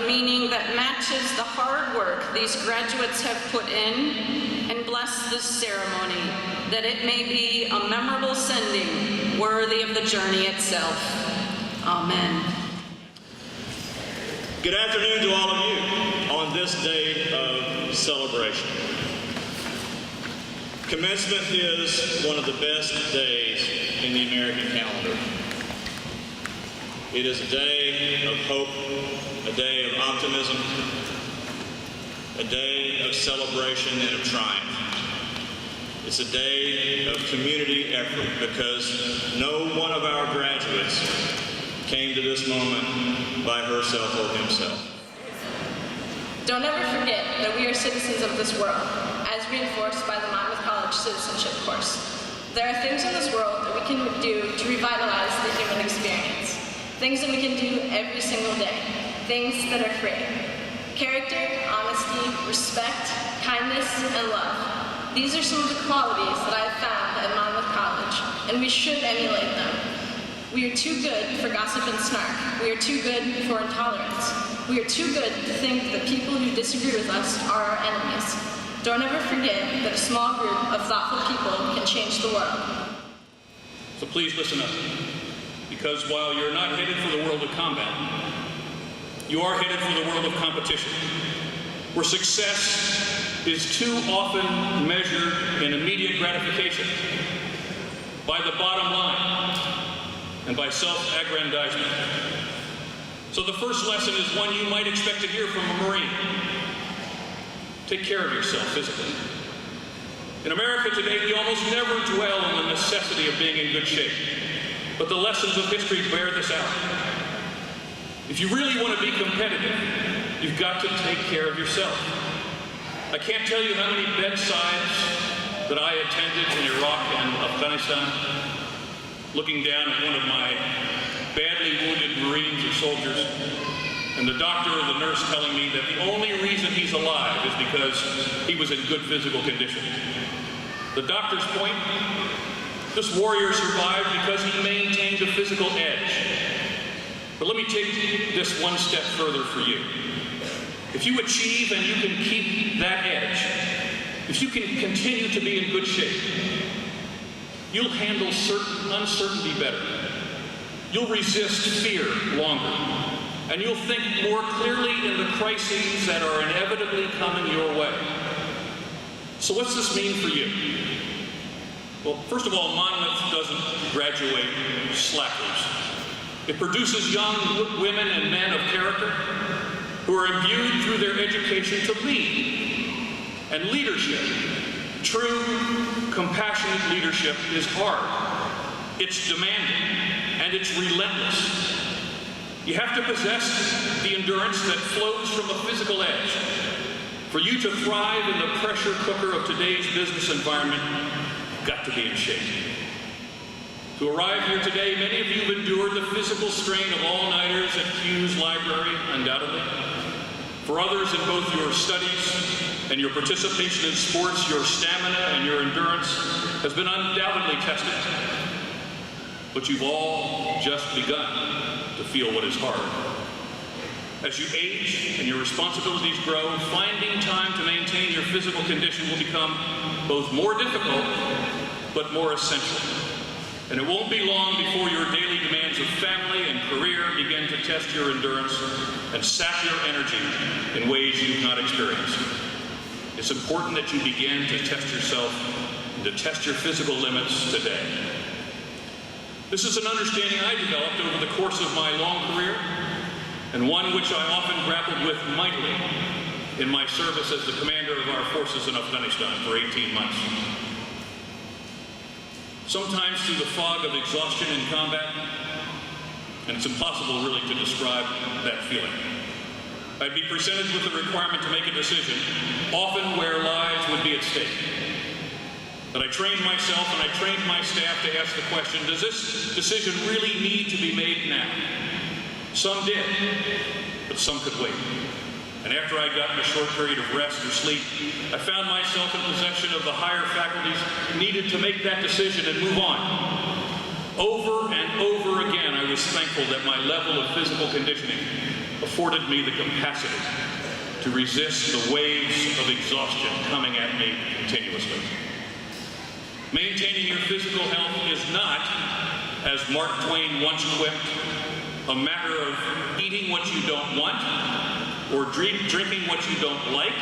meaning that matches the hard work these graduates have put in, and bless this ceremony, that it may be a memorable sending worthy of the journey itself. Amen. Good afternoon to all of you on this day of celebration. Commencement is one of the best days in the American calendar. It is a day of hope, a day of optimism, a day of celebration and of triumph. It's a day of community effort because no one of our graduates came to this moment by herself or himself. Don't ever forget that we are citizens of this world, as reinforced by the Monmouth College Citizenship course. There are things in this world that we can do to revitalize the human experience. Things that we can do every single day. Things that are free. Character, honesty, respect, kindness, and love. These are some of the qualities that I've found at Monmouth College, and we should emulate them. We are too good for gossip and snark. We are too good for intolerance. We are too good to think that people who disagree with us are our enemies. Don't ever forget that a small group of thoughtful people can change the world. So please listen up, because while you're not headed for the world of combat, you are headed for the world of competition, where success is too often measured in immediate gratification, by the bottom line, and by self-aggrandizement. So the first lesson is one you might expect to hear from a Marine. Take care of yourself physically. In America today, we almost never dwell on the necessity of being in good shape, but the lessons of history bear this out. If you really want to be competitive, you've got to take care of yourself. I can't tell you how many bedsides that I attended in Iraq and Afghanistan, looking down at one of my badly wounded Marines or soldiers, and the doctor or the nurse telling me that the only reason he's alive is because he was in good physical condition. The doctor's point, this warrior survived because he maintained a physical edge. But let me take this one step further for you. If you achieve and you can keep that edge, if you can continue to be in good shape, you'll handle uncertainty better. You'll resist fear longer. And you'll think more clearly in the crises that are inevitably coming your way. So what's this mean for you? Well, first of all, Monmouth doesn't graduate slackers. It produces young women and men of character who are imbued through their education to lead. And leadership, true, compassionate leadership, is hard. It's demanding, and it's relentless. You have to possess the endurance that flows from a physical edge. For you to thrive in the pressure cooker of today's business environment, you've got to be in shape. To arrive here today, many of you have endured the physical strain of all-nighters at Hughes Library, undoubtedly. For others, in both your studies and your participation in sports, your stamina and your endurance has been undoubtedly tested. But you've all just begun to feel what is hard. As you age and your responsibilities grow, finding time to maintain your physical condition will become both more difficult, but more essential. And it won't be long before your daily demands of family and career begin to test your endurance and sap your energy in ways you've not experienced. It's important that you begin to test yourself and to test your physical limits today. This is an understanding I developed over the course of my long career, and one which I often grappled with mightily in my service as the commander of our forces in Afghanistan for 18 months. Sometimes through the fog of exhaustion in combat, and it's impossible really to describe that feeling, I'd be presented with the requirement to make a decision, often where lives would be at stake. That I trained myself and I trained my staff to ask the question, does this decision really need to be made now? Some did, but some could wait. And after I'd gotten a short period of rest or sleep, I found myself in possession of the higher faculties needed to make that decision and move on. Over and over again, I was thankful that my level of physical conditioning afforded me the capacity to resist the waves of exhaustion coming at me continuously. Maintaining your physical health is not, as Mark Twain once quipped, a matter of eating what you don't want, or drinking what you don't like,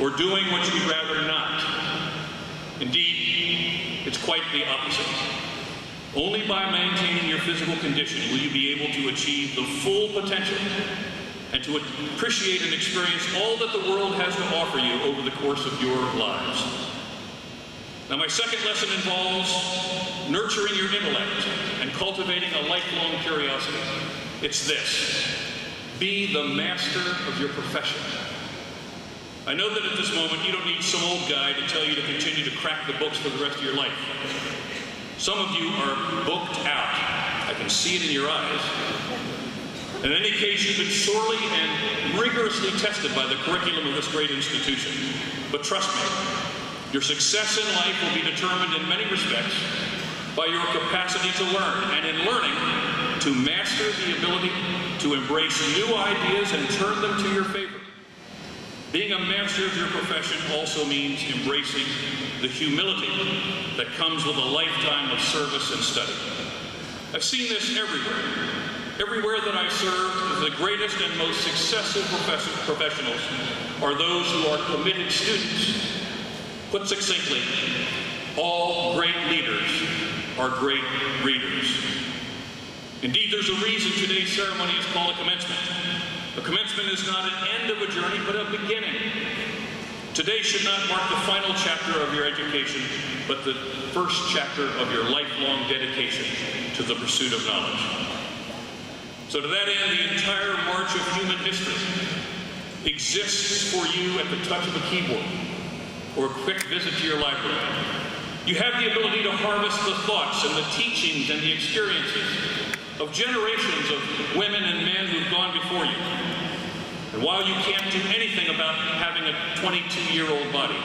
or doing what you'd rather not. Indeed, it's quite the opposite. Only by maintaining your physical condition will you be able to achieve the full potential and to appreciate and experience all that the world has to offer you over the course of your lives. Now, my second lesson involves nurturing your intellect and cultivating a lifelong curiosity. It's this: be the master of your profession. I know that at this moment you don't need some old guy to tell you to continue to crack the books for the rest of your life. Some of you are booked out. I can see it in your eyes. In any case, you've been sorely and rigorously tested by the curriculum of this great institution. But trust me, your success in life will be determined in many respects by your capacity to learn, and in learning, to master the ability to embrace new ideas and turn them to your favor. Being a master of your profession also means embracing the humility that comes with a lifetime of service and study. I've seen this everywhere. Everywhere that I've served, the greatest and most successful professionals are those who are committed students. Put succinctly, all great leaders are great readers. Indeed, there's a reason today's ceremony is called a commencement. A commencement is not an end of a journey, but a beginning. Today should not mark the final chapter of your education, but the first chapter of your lifelong dedication to the pursuit of knowledge. So to that end, the entire march of human history exists for you at the touch of a keyboard or a quick visit to your library. You have the ability to harvest the thoughts and the teachings and the experiences of generations of women and men who've gone before you. And while you can't do anything about having a 22-year-old body,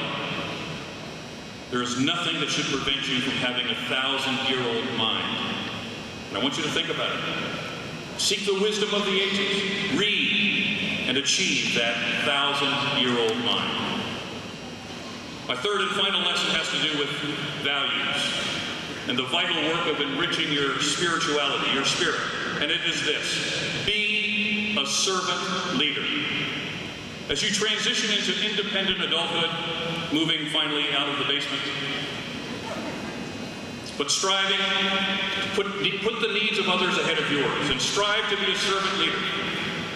there is nothing that should prevent you from having a 1,000-year-old mind. And I want you to think about it. Seek the wisdom of the ages. Read and achieve that 1,000-year-old mind. My third and final lesson has to do with values and the vital work of enriching your spirituality, your spirit. And it is this: be a servant leader. As you transition into independent adulthood, moving finally out of the basement, but striving to put the needs of others ahead of yours, and strive to be a servant leader,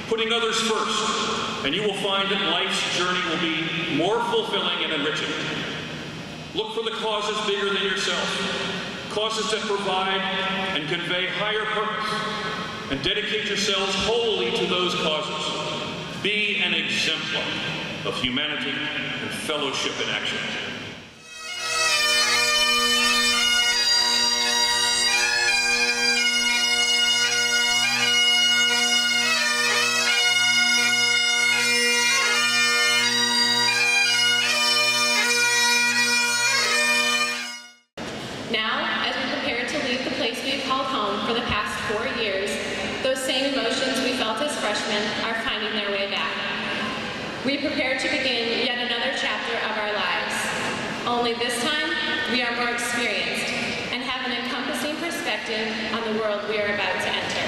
putting others first, and you will find that life's journey will be more fulfilling and enriching. Look for the causes bigger than yourself, causes that provide and convey higher purpose, and dedicate yourselves wholly to those causes. Be an exemplar of humanity and fellowship in action. Are finding their way back. We prepare to begin yet another chapter of our lives. Only this time, we are more experienced and have an encompassing perspective on the world we are about to enter.